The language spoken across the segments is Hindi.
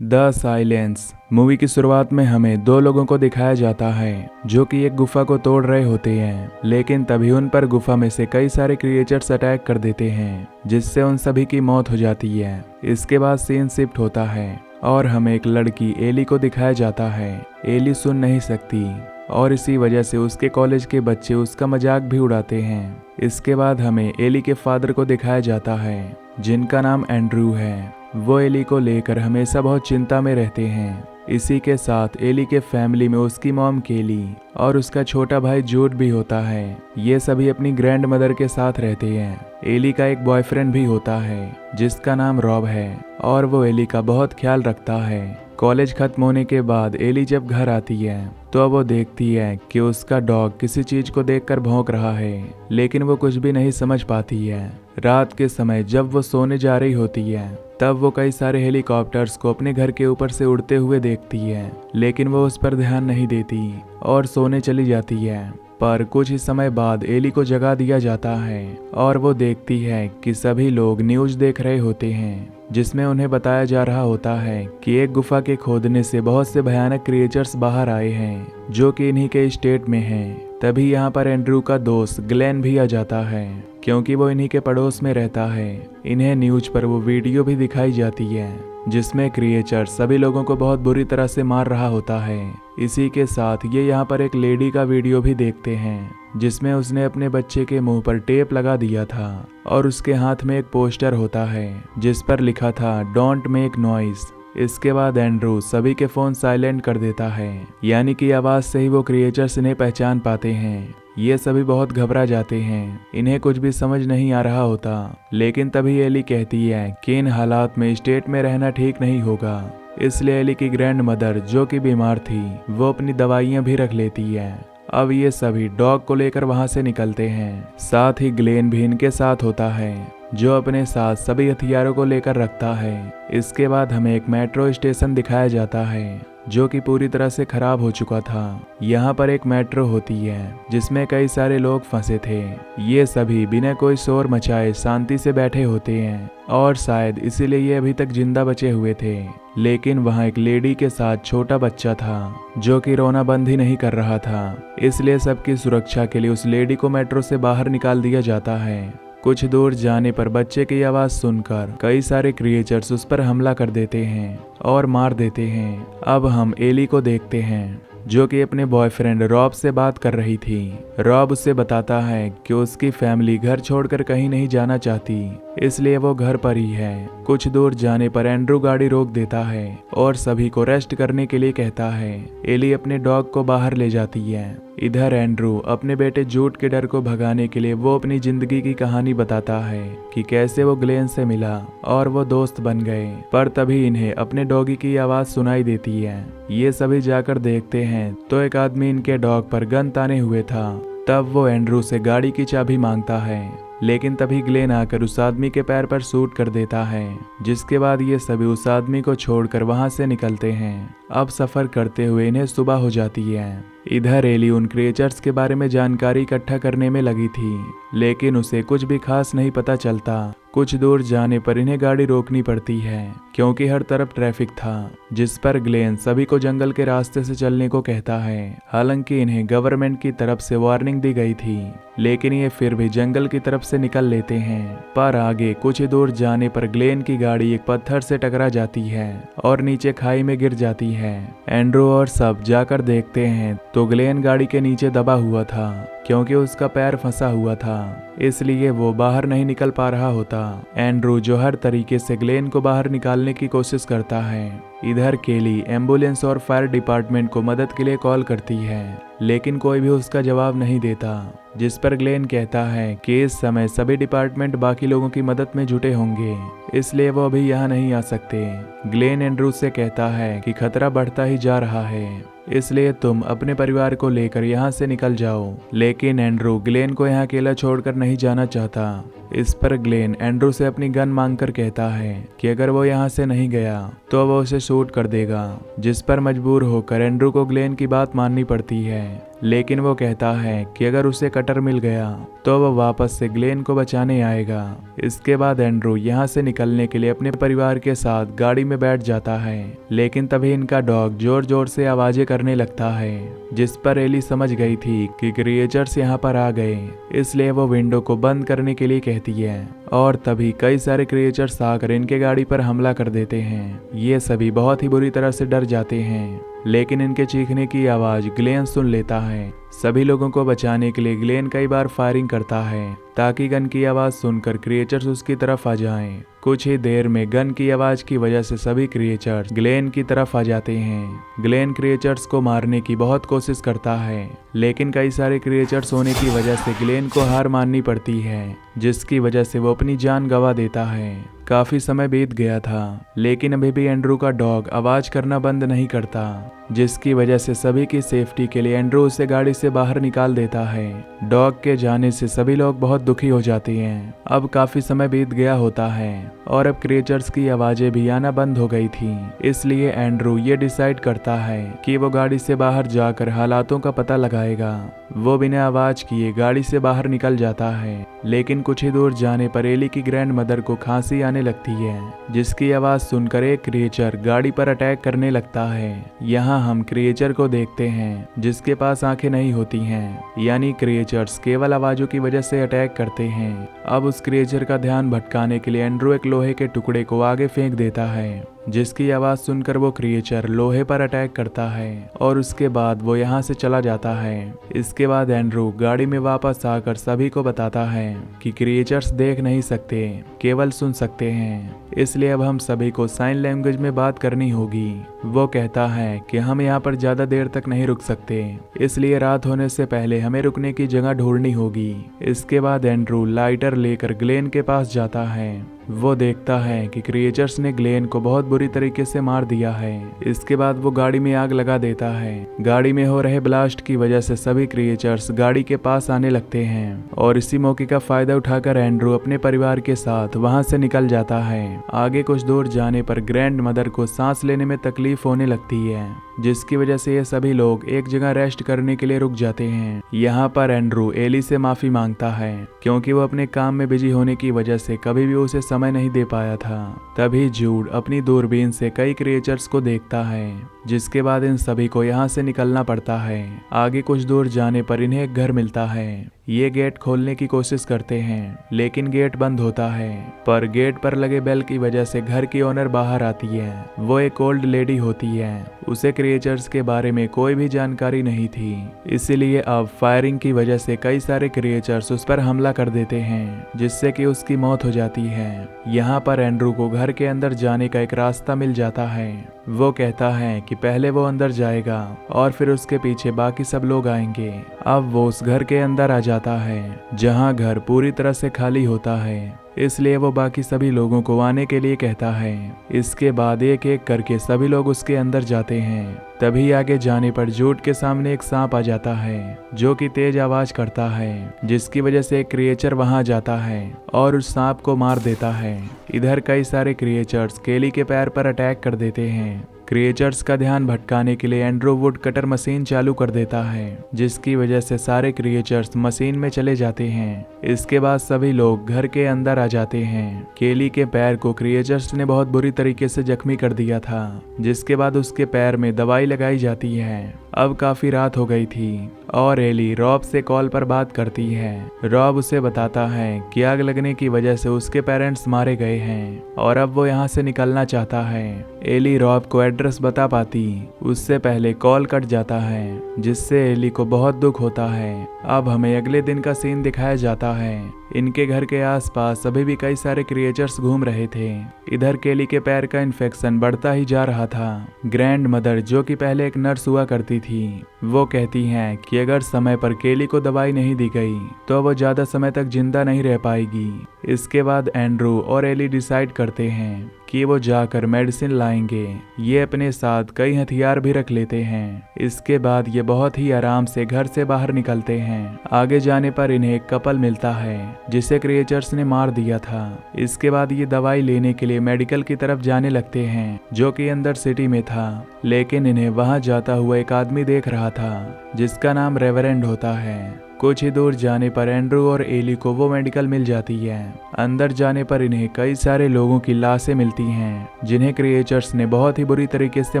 द साइलेंस मूवी की शुरुआत में हमें दो लोगों को दिखाया जाता है जो कि एक गुफा को तोड़ रहे होते हैं, लेकिन तभी उन पर गुफा में से कई सारे क्रिएचर्स अटैक कर देते हैं जिससे उन सभी की मौत हो जाती है। इसके बाद सीन शिफ्ट होता है और हमें एक लड़की एली को दिखाया जाता है। एली सुन नहीं सकती और इसी वजह से उसके कॉलेज के बच्चे उसका मजाक भी उड़ाते हैं। इसके बाद हमें एली के फादर को दिखाया जाता है जिनका नाम एंड्रू है। वो एली को लेकर हमेशा बहुत चिंता में रहते हैं। इसी के साथ एली के फैमिली में उसकी मॉम केली और उसका छोटा भाई जूड भी होता है। ये सभी अपनी ग्रैंड मदर के साथ रहते हैं। एली का एक बॉयफ्रेंड भी होता है जिसका नाम रॉब है और वो एली का बहुत ख्याल रखता है। कॉलेज खत्म होने के बाद एली जब घर आती है तो वो देखती है कि उसका डॉग किसी चीज को देखकर भौंक रहा है, लेकिन वो कुछ भी नहीं समझ पाती है। रात के समय जब वो सोने जा रही होती है तब वो कई सारे हेलीकॉप्टर्स को अपने घर के ऊपर से उड़ते हुए देखती है, लेकिन वो उस पर ध्यान नहीं देती और सोने चली जाती है। पर कुछ ही समय बाद एली को जगा दिया जाता है और वो देखती है कि सभी लोग न्यूज़ देख रहे होते हैं जिसमें उन्हें बताया जा रहा होता है कि एक गुफा के खोदने से बहुत से भयानक क्रिएचर्स बाहर आए हैं जो कि इन्हीं के स्टेट में हैं। तभी यहाँ पर एंड्रू का दोस्त ग्लेन भी आ जाता है क्योंकि वो इन्हीं के पड़ोस में रहता है। इन्हें न्यूज पर वो वीडियो भी दिखाई जाती है जिसमें क्रिएचर सभी लोगों को बहुत बुरी तरह से मार रहा होता है। इसी के साथ ये यहाँ पर एक लेडी का वीडियो भी देखते हैं जिसमें उसने अपने बच्चे के मुंह पर टेप लगा दिया था और उसके हाथ में एक पोस्टर होता है जिस पर लिखा था डोंट मेक नॉइस। इसके बाद एंड्रू सभी के फोन साइलेंट कर देता है, यानी कि आवाज से ही वो क्रिएचर्स इन्हें पहचान पाते हैं। ये सभी बहुत घबरा जाते हैं, इन्हें कुछ भी समझ नहीं आ रहा होता। लेकिन तभी एली कहती है कि इन हालात में स्टेट में रहना ठीक नहीं होगा। इसलिए एली की ग्रैंड मदर जो कि बीमार थी वो अपनी दवाइयां भी रख लेती है। अब ये सभी डॉग को लेकर वहां से निकलते हैं। साथ ही ग्लेन भी इनके साथ होता है जो अपने साथ सभी हथियारों को लेकर रखता है। इसके बाद हमें एक मेट्रो स्टेशन दिखाया जाता है जो कि पूरी तरह से खराब हो चुका था। यहाँ पर एक मेट्रो होती है जिसमें कई सारे लोग फंसे थे। ये सभी बिना कोई शोर मचाए शांति से बैठे होते हैं और शायद इसीलिए ये अभी तक जिंदा बचे हुए थे। लेकिन वहाँ एक लेडी के साथ छोटा बच्चा था जो कि रोना बंद ही नहीं कर रहा था। इसलिए सबकी सुरक्षा के लिए उस लेडी को मेट्रो से बाहर निकाल दिया जाता है। कुछ दूर जाने पर बच्चे की आवाज सुनकर कई सारे क्रिएचर्स उस पर हमला कर देते हैं और मार देते हैं। अब हम एली को देखते हैं जो कि अपने बॉयफ्रेंड रॉब से बात कर रही थी। रॉब उससे बताता है कि उसकी फैमिली घर छोड़कर कहीं नहीं जाना चाहती, इसलिए वो घर पर ही है। कुछ दूर जाने पर एंड्रू गाड़ी रोक देता है और सभी को रेस्ट करने के लिए कहता है। एली अपने डॉग को बाहर ले जाती है। इधर एंड्रू अपने बेटे जूड के डर को भगाने के लिए वो अपनी जिंदगी की कहानी बताता है कि कैसे वो ग्लेन से मिला और वो दोस्त बन गए। पर तभी इन्हें अपने डॉगी की आवाज सुनाई देती है। ये सभी जाकर देखते हैं तो एक आदमी इनके डॉग पर गन ताने हुए था। तब वो एंड्रू से गाड़ी की चाबी मांगता है, लेकिन तभी ग्लेन आकर उस आदमी के पैर पर शूट कर देता है, जिसके बाद ये सभी उस आदमी को छोड़कर वहां से निकलते हैं। अब सफर करते हुए इन्हें सुबह हो जाती है। इधर एली उन क्रिएचर्स के बारे में जानकारी इकट्ठा करने में लगी थी, लेकिन उसे कुछ भी खास नहीं पता चलता। कुछ दूर जाने पर इन्हें गाड़ी रोकनी पड़ती है क्योंकि हर तरफ ट्रैफिक था, जिस पर ग्लेन सभी को जंगल के रास्ते से चलने को कहता है। हालांकि इन्हें गवर्नमेंट की तरफ से वार्निंग दी गई थी, लेकिन ये फिर भी जंगल की तरफ से निकल लेते हैं। पर आगे कुछ दूर जाने पर ग्लेन की गाड़ी एक पत्थर से टकरा जाती है और नीचे खाई में गिर जाती है। एंड्रू और सब जाकर देखते हैं तो ग्लेन गाड़ी के नीचे दबा हुआ था क्योंकि उसका पैर फंसा हुआ था, इसलिए वो बाहर नहीं निकल पा रहा होता। एंड्रू जो हर तरीके से ग्लेन को बाहर निकालने की कोशिश करता है। इधर केली एम्बुलेंस और फायर डिपार्टमेंट को मदद के लिए कॉल करती है, लेकिन कोई भी उसका जवाब नहीं देता, जिस पर ग्लेन कहता है कि इस समय सभी डिपार्टमेंट बाकी लोगों की मदद में जुटे होंगे, इसलिए वो अभी यहाँ नहीं आ सकते। ग्लेन एंड्रू से कहता है कि खतरा बढ़ता ही जा रहा है, इसलिए तुम अपने परिवार को लेकर यहाँ से निकल जाओ। लेकिन एंड्रू ग्लेन को यहाँ अकेला छोड़कर नहीं जाना चाहता। इस पर ग्लेन एंड्रू से अपनी गन मांगकर कहता है कि अगर वो यहाँ से नहीं गया तो वो उसे शूट कर देगा, जिस पर मजबूर होकर एंड्रू को ग्लेन की बात माननी पड़ती है। लेकिन वो कहता है कि अगर उसे कटर मिल गया तो वह वापस से ग्लेन को बचाने आएगा। इसके बाद एंड्रू यहाँ से निकलने के लिए अपने परिवार के साथ गाड़ी में बैठ जाता है, लेकिन तभी इनका डॉग जोर जोर से आवाजें करने लगता है, जिस पर एली समझ गई थी कि क्रिएचर्स यहाँ पर आ गए, इसलिए वो विंडो को बंद करने के लिए कहती है और तभी कई सारे क्रिएचर्स आकर इनके गाड़ी पर हमला कर देते हैं। ये सभी बहुत ही बुरी तरह से डर जाते हैं, लेकिन इनके चीखने की आवाज ग्लेन सुन लेता है। सभी लोगों को बचाने के लिए ग्लेन कई बार फायरिंग करता है ताकि गन की आवाज सुनकर क्रिएचर्स उसकी तरफ आ जाएं। कुछ ही देर में गन की आवाज की वजह से सभी क्रिएचर्स ग्लेन की तरफ आ जाते हैं। ग्लेन क्रिएचर्स को मारने की बहुत कोशिश करता है, लेकिन कई सारे क्रिएचर्स होने की वजह से ग्लेन को हार माननी पड़ती है, जिसकी वजह से वो अपनी जान गंवा देता है। काफी समय बीत गया था, लेकिन अभी भी एंड्रू का डॉग आवाज करना बंद नहीं करता, जिसकी वजह से सभी की सेफ्टी के लिए एंड्रू उसे गाड़ी से बाहर निकाल देता है। डॉग के जाने से सभी लोग बहुत दुखी हो जाते हैं। अब काफी समय बीत गया होता है और अब क्रिएचर्स की आवाजें भी आना बंद हो गई थी, इसलिए एंड्रू ये डिसाइड करता है कि वो गाड़ी से बाहर जाकर हालातों का पता लगाएगा। वो बिना आवाज किए गाड़ी से बाहर निकल जाता है, लेकिन कुछ ही दूर जाने पर एली की ग्रैंड मदर को खांसी आने लगती है, जिसकी आवाज सुनकर एक क्रिएचर गाड़ी पर अटैक करने लगता है। यहाँ हम क्रिएचर को देखते हैं जिसके पास आंखें नहीं होती हैं, यानी क्रिएचर्स केवल आवाजों की वजह से अटैक करते हैं। अब उस क्रिएचर का ध्यान भटकाने के लिए एंड्रू एक लोहे के टुकड़े को आगे फेंक देता है, जिसकी आवाज सुनकर वो क्रिएचर लोहे पर अटैक करता है और उसके बाद वो यहाँ से चला जाता है। इसके बाद एंड्रू गाड़ी में वापस आकर सभी को बताता है कि क्रिएचर्स देख नहीं सकते, केवल सुन सकते हैं, इसलिए अब हम सभी को साइन लैंग्वेज में बात करनी होगी। वो कहता है कि हम यहाँ पर ज्यादा देर तक नहीं रुक सकते, इसलिए रात होने से पहले हमें रुकने की जगह ढूंढनी होगी। इसके बाद एंड्रू लाइटर लेकर ग्लेन के पास जाता है। वो देखता है कि क्रिएचर्स ने ग्लेन को बहुत बुरी तरीके से मार दिया है। इसके बाद वो गाड़ी में आग लगा देता है। गाड़ी में हो रहे ब्लास्ट की वजह से सभी क्रिएचर्स गाड़ी के पास आने लगते हैं और इसी मौके का फायदा उठाकर एंड्रू अपने परिवार के साथ वहां से निकल जाता है। आगे कुछ दूर जाने पर ग्रैंड मदर को सांस लेने में तकलीफ होने लगती है, जिसकी वजह से ये सभी लोग एक जगह रेस्ट करने के लिए रुक जाते हैं। यहाँ पर एंड्रू एली से माफी मांगता है, क्योंकि वो अपने काम में बिजी होने की वजह से कभी भी उसे समय नहीं दे पाया था। तभी जूड अपनी दूरबीन से कई क्रिएचर्स को देखता है, जिसके बाद इन सभी को यहाँ से निकलना पड़ता है। आगे कुछ दूर जाने पर इन्हें एक घर मिलता है। ये गेट खोलने की कोशिश करते हैं, लेकिन गेट बंद होता है, पर गेट पर लगे बेल की वजह से घर की ओनर बाहर आती है। वो एक ओल्ड लेडी होती है, उसे क्रिएचर्स के बारे में कोई भी जानकारी नहीं थी, इसीलिए अब फायरिंग की वजह से कई सारे क्रिएचर्स उस पर हमला कर देते हैं, जिससे कि उसकी मौत हो जाती है। यहाँ पर एंड्रू को घर के अंदर जाने का एक रास्ता मिल जाता है। वो कहता है कि पहले वो अंदर जाएगा और फिर उसके पीछे बाकी सब लोग आएंगे। अब वो उस घर के अंदर आ जाता है, जहाँ घर पूरी तरह से खाली होता है, इसलिए वो बाकी सभी लोगों को आने के लिए कहता है। इसके बाद एक एक करके सभी लोग उसके अंदर जाते हैं। तभी आगे जाने पर जूड के सामने एक सांप आ जाता है, जो कि तेज आवाज करता है, जिसकी वजह से एक क्रिएचर वहां जाता है और उस सांप को मार देता है। इधर कई सारे क्रिएचर्स केली के पैर पर अटैक कर देते हैं। क्रिएचर्स का ध्यान भटकाने के लिए एंड्रू वुड कटर मशीन चालू कर देता है, जिसकी वजह से सारे क्रिएचर्स मशीन में चले जाते हैं। इसके बाद सभी लोग घर के अंदर आ जाते हैं। केली के पैर को क्रिएचर्स ने बहुत बुरी तरीके से जख्मी कर दिया था, जिसके बाद उसके पैर में दवाई लगाई जाती है। अब काफी रात हो गई थी और एली रॉब से कॉल पर बात करती है। रॉब उसे बताता है कि आग लगने की वजह से उसके पेरेंट्स मारे गए हैं और अब वो यहाँ से निकलना चाहता है। एली रॉब को एड्रेस बता पाती उससे पहले कॉल कट जाता है, जिससे एली को बहुत दुख होता है। अब हमें अगले दिन का सीन दिखाया जाता है। इनके घर के आसपास अभी भी कई सारे क्रिएचर्स घूम रहे थे। इधर केली के पैर का इन्फेक्शन बढ़ता ही जा रहा था। ग्रैंड मदर, जो कि पहले एक नर्स हुआ करती थी, वो कहती हैं कि अगर समय पर केली को दवाई नहीं दी गई तो वो ज्यादा समय तक जिंदा नहीं रह पाएगी। इसके बाद एंड्रू और एली डिसाइड करते हैं कि वो जाकर मेडिसिन लाएंगे। ये अपने साथ कई हथियार भी रख लेते हैं। इसके बाद ये बहुत ही आराम से घर से बाहर निकलते हैं। आगे जाने पर इन्हें एक कपल मिलता है जिसे क्रिएचर्स ने मार दिया था। इसके बाद ये दवाई लेने के लिए मेडिकल की तरफ जाने लगते हैं जो कि अंदर सिटी में था, लेकिन इन्हें वहां जाता हुआ एक आदमी देख रहा था जिसका नाम रेवरेंड होता है। कुछ ही दूर जाने पर एंड्रू और एली को वो मेडिकल मिल जाती है। अंदर जाने पर इन्हें कई सारे लोगों की लाशें मिलती हैं जिन्हें क्रिएचर्स ने बहुत ही बुरी तरीके से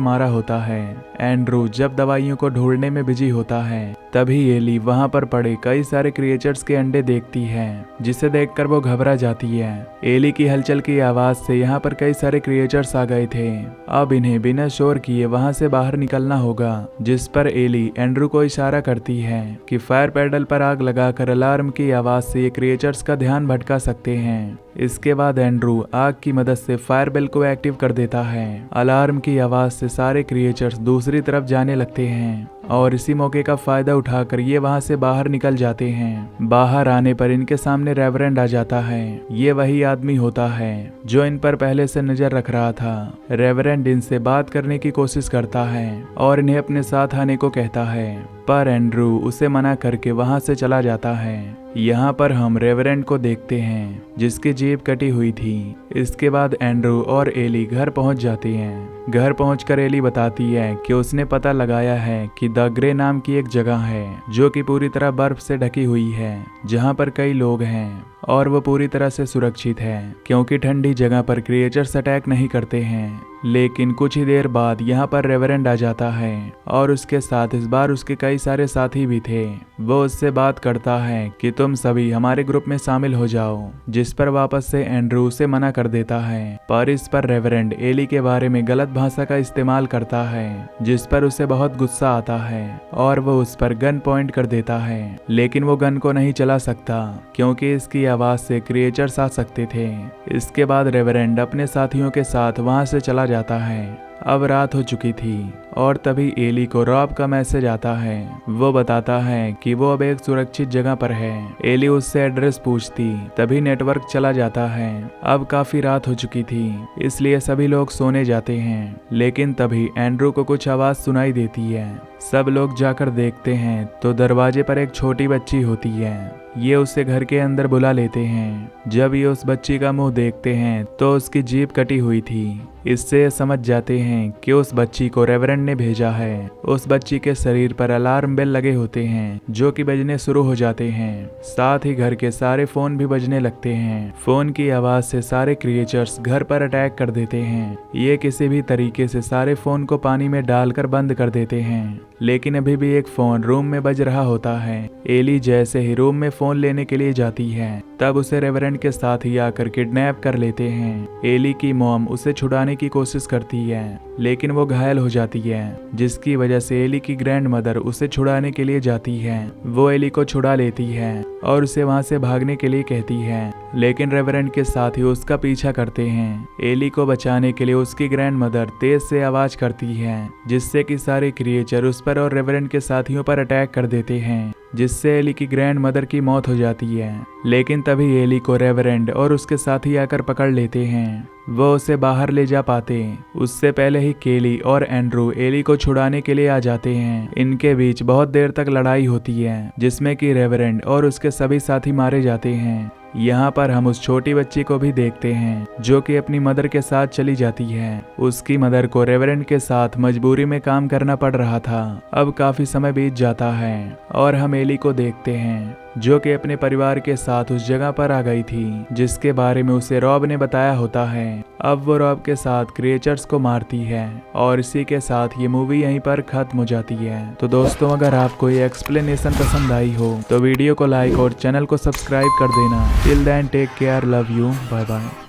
मारा होता है। एंड्रू जब दवाइयों को ढूंढने में बिजी होता है तभी एली वहां पर पड़े कई सारे क्रिएचर्स के अंडे देखती है जिसे देखकर वो घबरा जाती है। एली की हलचल की आवाज से यहाँ पर कई सारे क्रिएचर्स आ गए थे। अब इन्हें बिना शोर किए वहां से बाहर निकलना होगा, जिस पर एली एंड्रू को इशारा करती है कि फायर पैडल पर आग लगाकर अलार्म की आवाज से ये क्रिएचर्स का ध्यान भटका सकते हैं। इसके बाद एंड्रू आग की मदद से फायर बेल को एक्टिव कर देता है। अलार्म की आवाज से सारे क्रिएचर्स दूसरी तरफ जाने लगते हैं और इसी मौके का फायदा उठाकर ये वहां से बाहर निकल जाते हैं। बाहर आने पर इनके सामने रेवरेंड आ जाता है। ये वही आदमी होता है जो इन पर पहले से नजर रख रहा था। रेवरेंड इनसे बात करने की कोशिश करता है और इन्हें अपने साथ आने को कहता है, पर एंड्रू उसे मना करके वहां से चला जाता है। यहाँ पर हम रेवरेंड को देखते हैं जिसकी जीभ कटी हुई थी। इसके बाद एंड्रू और एली घर पहुंच जाते हैं। घर पहुंचकर एली बताती है कि उसने पता लगाया है कि द ग्रे नाम की एक जगह है जो कि पूरी तरह बर्फ से ढकी हुई है, जहां पर कई लोग हैं और वो पूरी तरह से सुरक्षित है क्योंकि ठंडी जगह पर क्रिएचर्स अटैक नहीं करते हैं। लेकिन कुछ ही देर बाद यहाँ पर रेवरेंड आ जाता है और उसके साथ इस बार उसके कई सारे साथी भी थे। वो उससे बात करता है कि तुम सभी हमारे ग्रुप में शामिल हो जाओ, जिस पर वापस से एंड्रू उसे मना कर देता है। पर इस पर रेवरेंड एली के बारे में गलत भाषा का इस्तेमाल करता है जिस पर उसे बहुत गुस्सा आता है और वो उस पर गन पॉइंट कर देता है, लेकिन वो गन को नहीं चला सकता क्योंकि इसकी आवाज से क्रिएचर्स आ सकते थे। इसके बाद रेवरेंड अपने साथियों के साथ वहां से चला जाता है। अब रात हो चुकी थी और तभी एली को रॉब का मैसेज आता है। वो बताता है कि वो अब एक सुरक्षित जगह पर है। एली उससे एड्रेस पूछती तभी नेटवर्क चला जाता है। अब काफी रात हो चुकी थी इसलिए सभी लोग सोने जाते हैं, लेकिन तभी एंड्रू को कुछ आवाज सुनाई देती है। सब लोग जाकर देखते हैं तो दरवाजे पर एक छोटी बच्ची होती है। ये उसे घर के अंदर बुला लेते हैं। जब ये उस बच्ची का मुंह देखते हैं तो उसकी जीभ कटी हुई थी। इससे समझ जाते हैं कि उस बच्ची को रेवरेंड ने भेजा है। उस बच्ची के शरीर पर अलार्म बेल लगे होते हैं जो कि बजने शुरू हो जाते हैं। साथ ही घर के सारे फोन भी बजने लगते हैं। फोन की आवाज से सारे क्रिएचर्स घर पर अटैक कर देते हैं। ये किसी भी तरीके से सारे फोन को पानी में डालकर बंद कर देते हैं, लेकिन अभी भी एक फोन रूम में बज रहा होता है। एली जैसे ही रूम में फोन लेने के लिए जाती है तब उसे रेवरेंड के साथ ही आकर किडनैप कर लेते हैं। एली की मॉम उसे छुड़ाने की कोशिश करती है लेकिन वो घायल हो जाती है, जिसकी वजह से एली की ग्रैंड मदर उसे छुड़ाने के लिए जाती है। वो एली को छुड़ा लेती है और उसे वहां से भागने के लिए कहती है, लेकिन रेवरेंड के साथ ही उसका पीछा करते हैं। एली को बचाने के लिए उसकी ग्रैंड मदर तेज से आवाज करती है जिससे कि सारे क्रिएचर उस पर और रेवरेंड के साथियों पर अटैक कर देते हैं, जिससे एली की ग्रैंड मदर की मौत हो जाती है। लेकिन तभी एली को रेवरेंड और उसके साथी आकर पकड़ लेते हैं। वो उसे बाहर ले जा पाते उससे पहले ही केली और एंड्रू एली को छुड़ाने के लिए आ जाते हैं। इनके बीच बहुत देर तक लड़ाई होती है जिसमें कि रेवरेंड और उसके सभी साथी मारे जाते हैं। यहाँ पर हम उस छोटी बच्ची को भी देखते हैं जो कि अपनी मदर के साथ चली जाती है। उसकी मदर को रेवरेंड के साथ मजबूरी में काम करना पड़ रहा था। अब काफी समय बीत जाता है और हम एली को देखते हैं जो कि अपने परिवार के साथ उस जगह पर आ गई थी जिसके बारे में उसे रॉब ने बताया होता है। अब वो रॉब के साथ क्रिएचर्स को मारती है और इसी के साथ ये मूवी यहीं पर खत्म हो जाती है। तो दोस्तों, अगर आपको ये एक्सप्लेनेशन पसंद आई हो तो वीडियो को लाइक और चैनल को सब्सक्राइब कर देना। Till then take care, love you, bye bye.